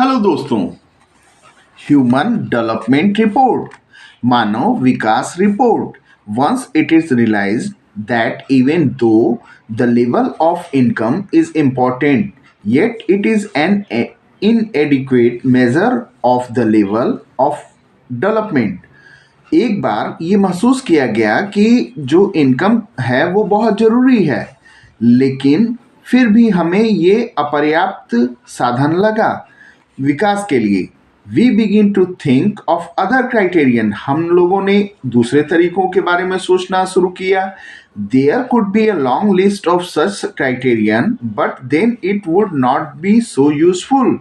Hello दोस्तों, human development report, Manav Vikas report. Once it is realized that even though the level of income is important, yet it is an inadequate measure of the level of development. एक बार ये महसूस किया गया कि जो income है वो बहुत ज़रूरी है, लेकिन फिर भी हमें ये अपर्याप्त साधन लगा विकास के लिए. We begin to think of other criterion. हम लोगों ने दूसरे तरीकों के बारे में सोचना शुरू किया. There could be a long list of such criterion, but then it would not be so useful.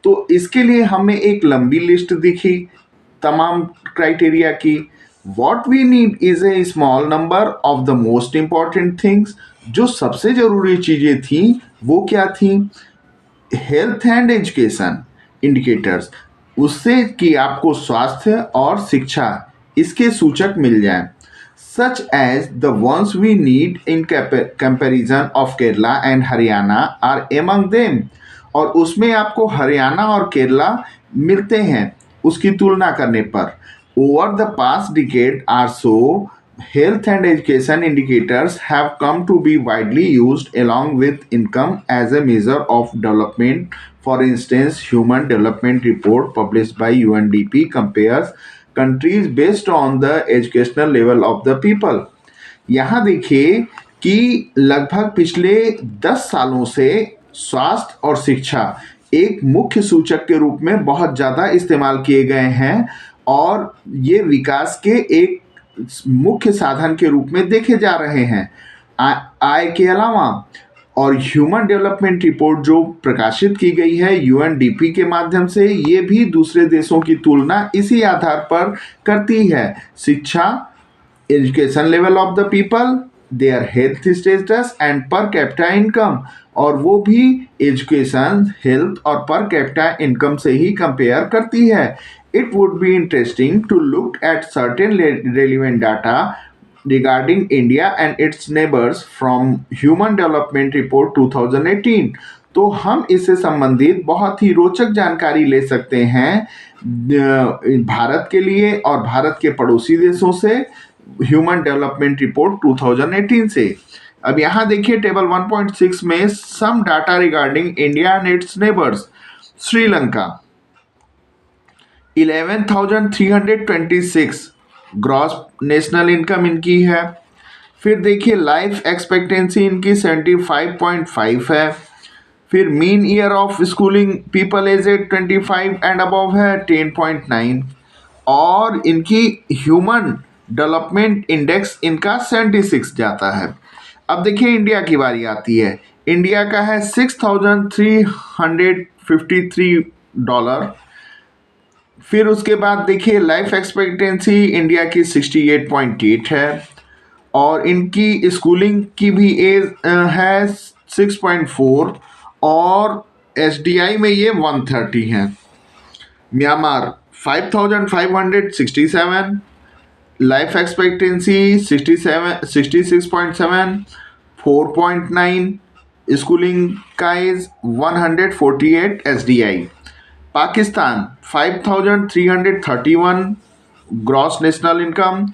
तो इसके लिए हमें एक लंबी लिस्ट दिखी तमाम क्राइटेरिया की. What we need is a small number of the most important things. जो सबसे ज़रूरी चीज़ें थी वो क्या थी? हेल्थ एंड एजुकेशन इंडिकेटर्स, उससे कि आपको स्वास्थ्य और शिक्षा इसके सूचक मिल जाएं. Such as the ones we need in comparison of Kerala and Haryana or among them. और उसमें आपको हरियाणा और केरला मिलते हैं उसकी तुलना करने पर. Over the past decade or so, health and education indicators have come to be widely used along with income as a measure of development. For instance, Human Development Report published by UNDP compares countries based on the educational level of the people. यहाँ देखिए कि लगभग पिछले 10 सालों से स्वास्थ्य और शिक्षा एक मुख्य सूचक के रूप में बहुत ज़्यादा इस्तेमाल किए गए हैं और ये विकास के एक मुख्य साधन के रूप में देखे जा रहे हैं. आय के अलावा और ह्यूमन डेवलपमेंट रिपोर्ट जो प्रकाशित की गई है यूएनडीपी के माध्यम से, ये भी दूसरे देशों की तुलना इसी आधार पर करती है. शिक्षा, education level of the people, their health status and पर कैपिटा इनकम, और वो भी एजुकेशन, हेल्थ और पर कैपिटा इनकम से ही कंपेयर करती है. It would be interesting to look at certain relevant data regarding India and its neighbors from Human Development Report 2018. तो हम इससे संबंधित बहुत ही रोचक जानकारी ले सकते हैं भारत के लिए और भारत के पड़ोसी देशों से ह्यूमन डेवलपमेंट रिपोर्ट 2018 से. अब यहाँ देखिए टेबल 1.6 में some data regarding India and its neighbours. Sri Lanka 11,326 gross national income इनकी है. फिर देखिए लाइफ एक्सपेक्टेंसी इनकी 75.5 है. फिर mean year of schooling people aged 25 and above है 10.9. और इनकी ह्यूमन डेवलपमेंट इंडेक्स इनका 76 जाता है. अब देखिए इंडिया की बारी आती है. इंडिया का है $6,353. फिर उसके बाद देखिए लाइफ एक्सपेक्टेंसी इंडिया की 68.8 है और इनकी स्कूलिंग की भी एज है 6.4 और एसडीआई में ये 130 है. म्यांमार 5,567, लाइफ एक्सपेक्टेंसी 66.7, 4.9, स्कूलिंग का as 148 SDI. Pakistan 5,331 gross national income,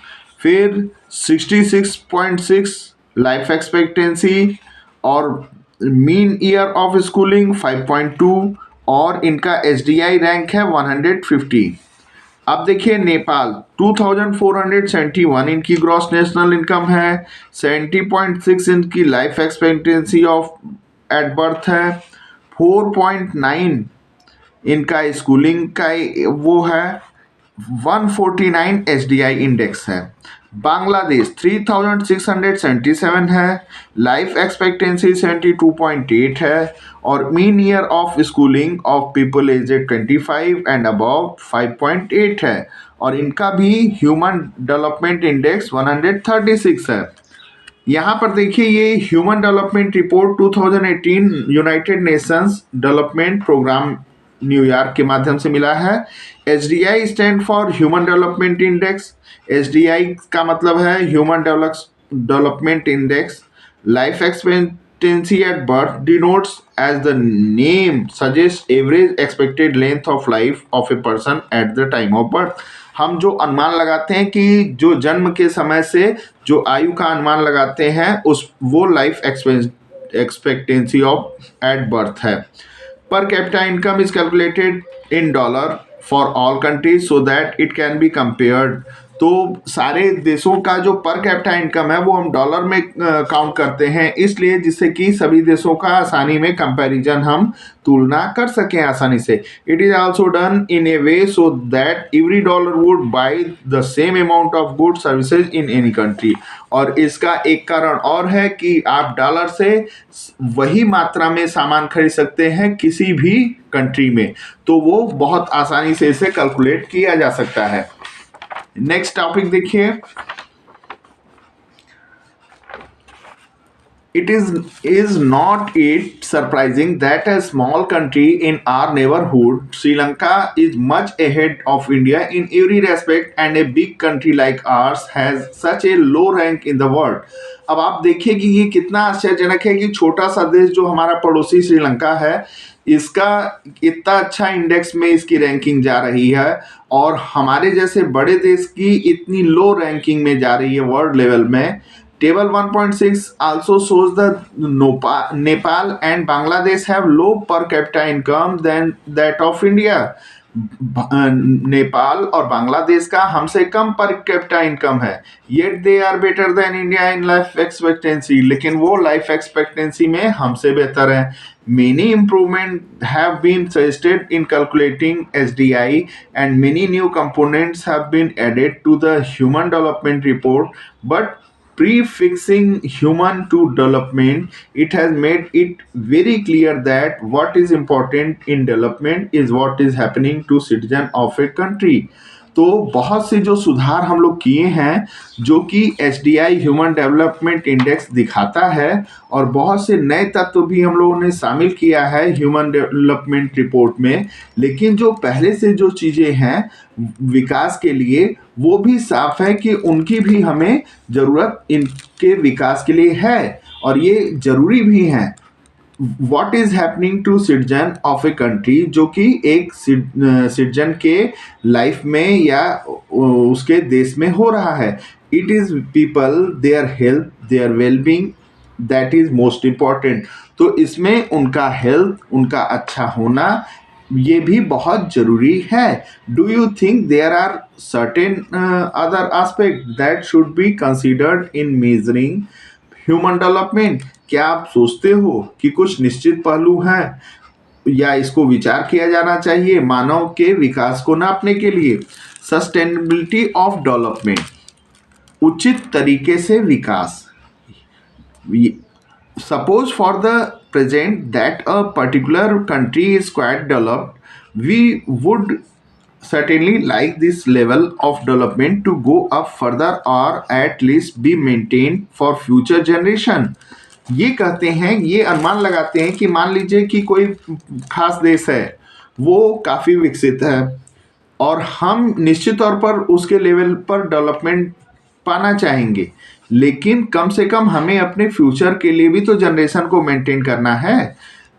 फिर 66.6 लाइफ एक्सपेक्टेंसी और मीन ईयर ऑफ स्कूलिंग 5.2 और इनका एसडीआई रैंक है 150. अब देखिए नेपाल 2,471 इनकी ग्रॉस नेशनल इनकम है, 70.6 इनकी life expectancy of at birth है, 4.9 इनका स्कूलिंग का वो है, 149 एसडीआई इंडेक्स है. बांग्लादेश 3,677 है, लाइफ एक्सपेक्टेंसी 72.8 है और mean year of schooling of people aged 25 and above 5.8 है और इनका भी ह्यूमन डेवलपमेंट इंडेक्स 136 है. यहाँ पर देखिए ये human development report 2018 United Nations development programme न्यूयॉर्क के माध्यम से मिला है. SDI stand for human development index. SDI का मतलब है human development index. Life expectancy at birth denotes as the name suggests average expected length of life of a person at the time of birth. हम जो अनुमान लगाते हैं कि जो जन्म के समय से जो आयु का अनुमान लगाते हैं उस वो life expectancy of at birth है. Per capita income is calculated in dollar for all countries so that it can be compared. तो सारे देशों का जो पर कैपिटा इनकम है वो हम डॉलर में काउंट करते हैं, इसलिए जिससे कि सभी देशों का आसानी में कंपैरिजन हम तुलना कर सकें आसानी से. It is also done in A way so that every dollar would by the same amount of good services in any country. और इसका एक कारण और है कि आप डॉलर से वही मात्रा में सामान खरीद सकते हैं किसी भी कंट्री में, तो वो बहुत आसानी से इसे कैलकुलेट किया जा सकता है. नेक्स्ट टॉपिक देखिए. It is not it surprising that a small country in our neighborhood, Sri Lanka, is much ahead of India in every respect, and a big country like ours has such a low rank in the world. अब आप देखिए कि ये कितना आश्चर्यजनक है कि छोटा सा देश जो हमारा पड़ोसी श्रीलंका है, इसका इतना अच्छा इंडेक्स में इसकी रैंकिंग जा रही है और हमारे जैसे बड़े देश की इतनी लो रैंकिंग में जा रही है वर्ल्ड लेवल में. Table 1.6 also shows the Nepal and Bangladesh have low per capita income than that of India. Nepal और बांग्लादेश का हमसे कम पर कैपिटा इनकम है, yet they are better than India in life expectancy. लेकिन वो लाइफ एक्सपेक्टेंसी में हमसे बेहतर है. Many improvements have been suggested in calculating SDI and many new components have been added to the Human Development Report, but prefixing human to development, it has made it very clear that what is important in development is what is happening to citizen of a country. तो बहुत से जो सुधार हम लोग किए हैं जो कि SDI ह्यूमन डेवलपमेंट इंडेक्स दिखाता है, और बहुत से नए तत्व भी हम लोगों ने शामिल किया है ह्यूमन डेवलपमेंट रिपोर्ट में. लेकिन जो पहले से जो चीज़ें हैं विकास के लिए वो भी साफ है कि उनकी भी हमें ज़रूरत इनके विकास के लिए है और ये ज़रूरी भी हैं. What is happening to citizen of a country, जो कि एक सिटीजन के लाइफ में या उसके देश में हो रहा है. It is people, their health, their wellbeing, that is most important. तो इसमें उनका हेल्थ, उनका अच्छा होना ये भी बहुत जरूरी है. Do you think there are certain other aspect that should be considered in measuring human development? क्या आप सोचते हो कि कुछ निश्चित पहलू हैं या इसको विचार किया जाना चाहिए मानव के विकास को नापने के लिए? सस्टेनेबिलिटी ऑफ डेवलपमेंट, उचित तरीके से विकास. Suppose for the present that a particular country is quite developed, we would certainly like this level of development to go up further or at least be maintained for future generation. ये कहते हैं, ये अनुमान लगाते हैं कि मान लीजिए कि कोई खास देश है वो काफ़ी विकसित है और हम निश्चित तौर पर उसके लेवल पर डेवलपमेंट पाना चाहेंगे, लेकिन कम से कम हमें अपने फ्यूचर के लिए भी तो जनरेशन को मेंटेन करना है.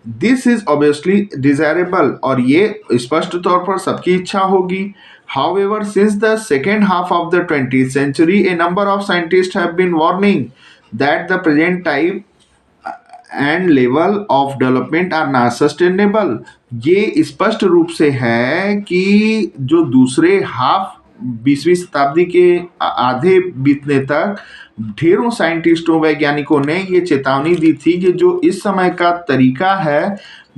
दिस इज ऑब्वियसली डिजायरेबल, और ये स्पष्ट तौर पर सबकी इच्छा होगी. However, since the second half of the 20th century, a number of scientists have been warning that the present type and level of development are not sustainable. ये स्पष्ट रूप से है कि जो दूसरे हाफ 20वीं शताब्दी के आधे बीतने तक ढेरों साइंटिस्टों, वैज्ञानिकों ने ये चेतावनी दी थी कि जो इस समय का तरीका है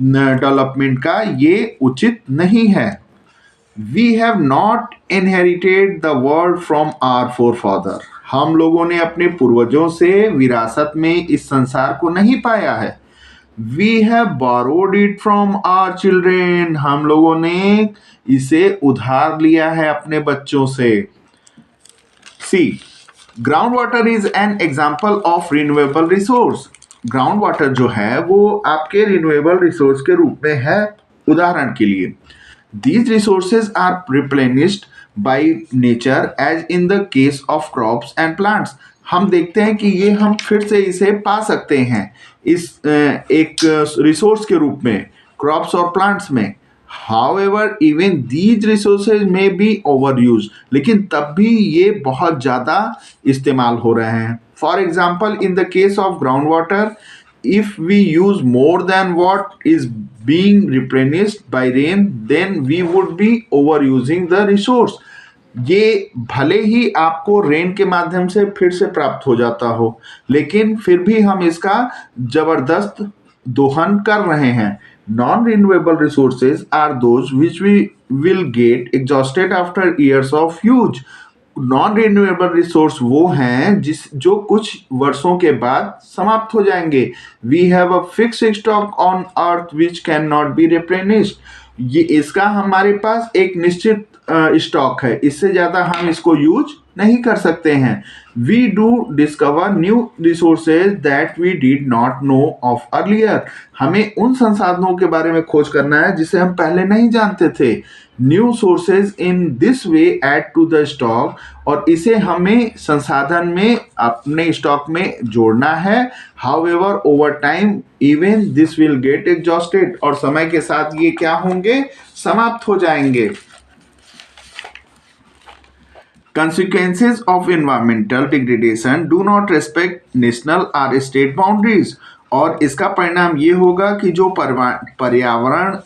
डेवलपमेंट का ये उचित नहीं है. We have not inherited the world from our forefather. हम लोगों ने अपने पूर्वजों से विरासत में इस संसार को नहीं पाया है. We have borrowed it from our children. हम लोगों ने इसे उधार लिया है अपने बच्चों से. See, ground water is an example of renewable resource. Ground water जो है वो आपके रिन्यूएबल रिसोर्स के रूप में है. उदाहरण के लिए, these resources are replenished by nature as in the case of crops and plants। हम देखते हैं कि ये हम फिर से इसे पा सकते हैं इस एक रिसोर्स के रूप में क्रॉप्स और प्लांट्स में। However, even these resources may be overused, लेकिन तब भी ये बहुत ज़्यादा इस्तेमाल हो रहे हैं। For example, in the case of groundwater, if we use more than what is being replenished by rain, then we would be overusing the resource। ये भले ही आपको रेन के माध्यम से फिर से प्राप्त हो जाता हो, लेकिन फिर भी हम इसका जबरदस्त दोहन कर रहे हैं। Non renewable resources are those which we will get exhausted after years of use. Non renewable resource वो हैं जो कुछ वर्षों के बाद समाप्त हो जाएंगे। We have a fix stock on earth which can not be replenished. ये इसका हमारे पास एक निश्चित स्टॉक है, इससे ज़्यादा हम इसको यूज नहीं कर सकते हैं। We do discover new resources that we did not know of earlier. हमें उन संसाधनों के बारे में खोज करना है जिसे हम पहले नहीं जानते थे। New sources in this way add to the stock, और इसे हमें संसाधन में अपने स्टॉक में जोड़ना है। However over time even this will get exhausted, और समय के साथ ये क्या होंगे, समाप्त हो जाएंगे। Consequences of environmental degradation do not respect national or state boundaries। और इसका परिणाम ये होगा कि जो पर्यावरण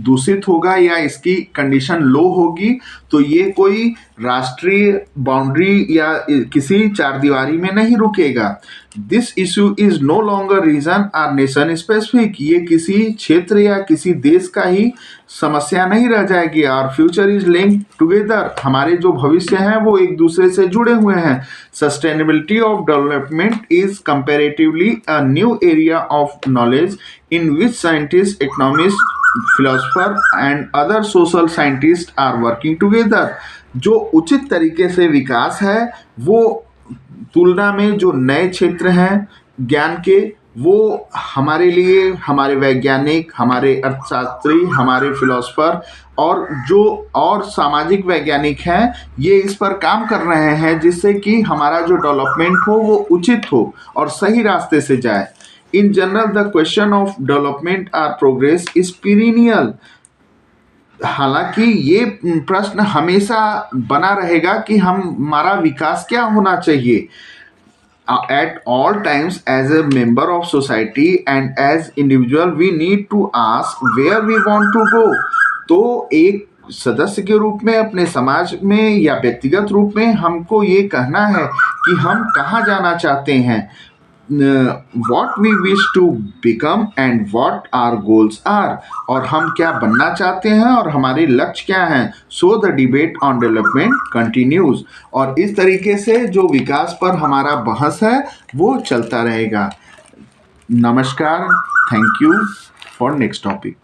दूषित होगा या इसकी कंडीशन लो होगी, तो ये कोई राष्ट्रीय बाउंड्री या किसी चार दीवारी में नहीं रुकेगा। This issue is no longer region or nation specific. ये किसी क्षेत्र या किसी देश का ही समस्या नहीं रह जाएगी। और फ्यूचर इज लिंक्ड टुगेदर। हमारे जो भविष्य हैं वो एक दूसरे से जुड़े हुए हैं। Sustainability of development is comparatively a new area of knowledge in which scientist, economist, philosopher and other social scientist are working together. जो उचित तरीके से विकास है वो तुलना में जो नए क्षेत्र हैं ज्ञान के, वो हमारे लिए हमारे वैज्ञानिक, हमारे अर्थशास्त्री, हमारे फिलोसोफर और जो और सामाजिक वैज्ञानिक हैं, ये इस पर काम कर रहे हैं जिससे कि हमारा जो डेवलपमेंट हो वो उचित हो और सही रास्ते से जाए। In general the question of development or progress is perennial. हालांकि ये प्रश्न हमेशा बना रहेगा कि हमारा विकास क्या होना चाहिए। At all times as a member of society and as individual we need to ask where we want to go। तो एक सदस्य के रूप में अपने समाज में या व्यक्तिगत रूप में हमको ये कहना है कि हम कहाँ जाना चाहते हैं, what we wish to become and what our goals are, और हम क्या बनना चाहते हैं और हमारे लक्ष्य क्या हैं। So the debate on development continues। और इस तरीके से जो विकास पर हमारा बहस है वो चलता रहेगा। नमस्कार, thank you for next topic.